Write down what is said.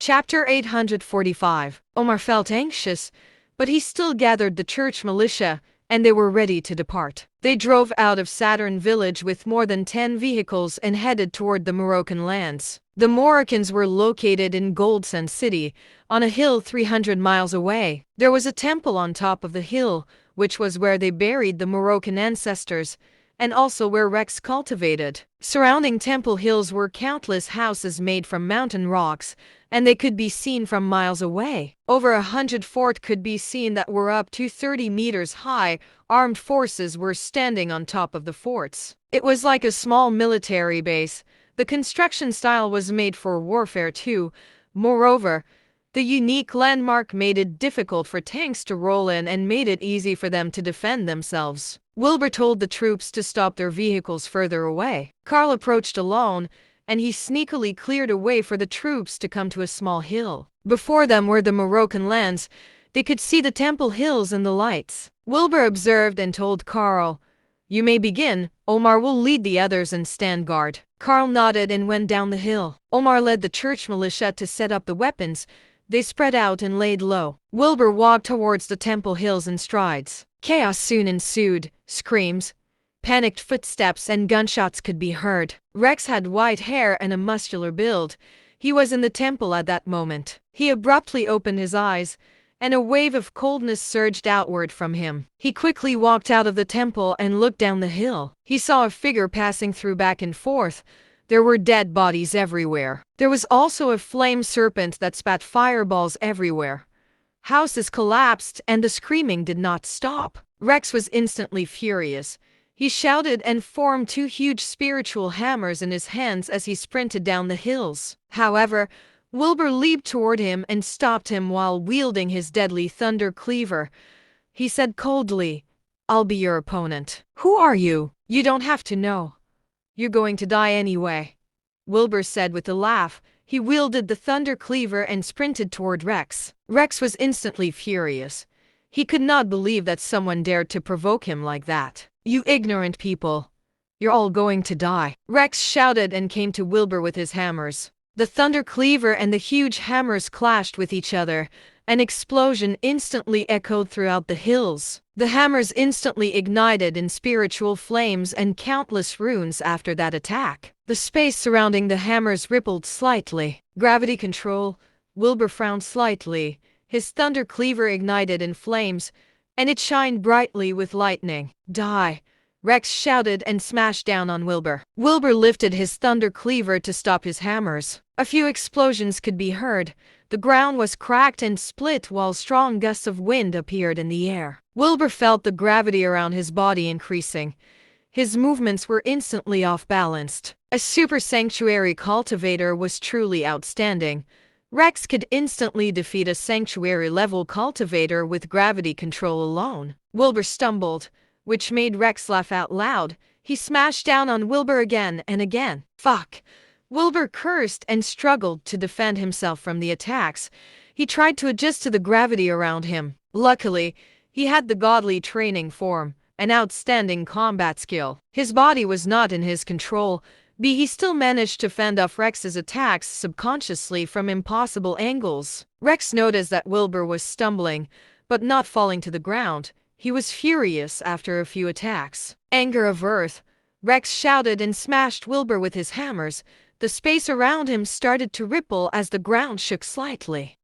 Chapter 845. Omar felt anxious, but he still gathered the church militia, and they were ready to depart. They drove out of Saturn village with more than 10 vehicles and headed toward the Moroccan lands. The Moroccans were located in Goldsand City, on a hill 300 miles away. There was a temple on top of the hill, which was where they buried the Moroccan ancestors, and also where Rex cultivated. Surrounding Temple Hills were countless houses made from mountain rocks, and they could be seen from miles away. Over 100 forts could be seen that were up to 30 meters high. Armed forces were standing on top of the forts. It was like a small military base. The construction style was made for warfare too. Moreover, the unique landmark made it difficult for tanks to roll in and made it easy for them to defend themselves. Wilbur told the troops to stop their vehicles further away. Carl approached alone, and he sneakily cleared a way for the troops to come to a small hill. Before them were the Moroccan lands. They could see the Temple Hills and the lights. Wilbur observed and told Carl, "You may begin. Omar will lead the others and stand guard." Carl nodded and went down the hill. Omar led the church militia to set up the weapons. They spread out and laid low. Wilbur walked towards the Temple Hills in strides. Chaos soon ensued. Screams, panicked footsteps, and gunshots could be heard. Rex had white hair and a muscular build. He was in the temple at that moment. He abruptly opened his eyes, and a wave of coldness surged outward from him. He quickly walked out of the temple and looked down the hill. He saw a figure passing through back and forth. There were dead bodies everywhere. There was also a flame serpent that spat fireballs everywhere. Houses collapsed, and the screaming did not stop. Rex was instantly furious. He shouted and formed two huge spiritual hammers in his hands as he sprinted down the hills. However, Wilbur leaped toward him and stopped him while wielding his deadly thunder cleaver. He said coldly, "I'll be your opponent." "Who are you?" "You don't have to know. You're going to die anyway," Wilbur said with a laugh. He wielded the thunder cleaver and sprinted toward Rex. Rex was instantly furious. He could not believe that someone dared to provoke him like that. "You ignorant people. You're all going to die." Rex shouted and came to Wilbur with his hammers. The thunder cleaver and the huge hammers clashed with each other. An explosion instantly echoed throughout the hills. The hammers instantly ignited in spiritual flames and countless runes after that attack. The space surrounding the hammers rippled slightly. Gravity control. Wilbur frowned slightly. His thunder cleaver ignited in flames, and it shined brightly with lightning. "Die!" Rex shouted and smashed down on Wilbur. Wilbur lifted his thunder cleaver to stop his hammers. A few explosions could be heard. The ground was cracked and split while strong gusts of wind appeared in the air. Wilbur felt the gravity around his body increasing. His movements were instantly off-balanced. A super sanctuary cultivator was truly outstanding. Rex could instantly defeat a sanctuary-level cultivator with gravity control alone. Wilbur stumbled, which made Rex laugh out loud. He smashed down on Wilbur again and again. "Fuck!" Wilbur cursed and struggled to defend himself from the attacks. He tried to adjust to the gravity around him. Luckily, he had the godly training form, an outstanding combat skill. His body was not in his control, but he still managed to fend off Rex's attacks subconsciously from impossible angles. Rex noticed that Wilbur was stumbling, but not falling to the ground. He was furious after a few attacks. Anger of Earth. Rex shouted and smashed Wilbur with his hammers. The space around him started to ripple as the ground shook slightly.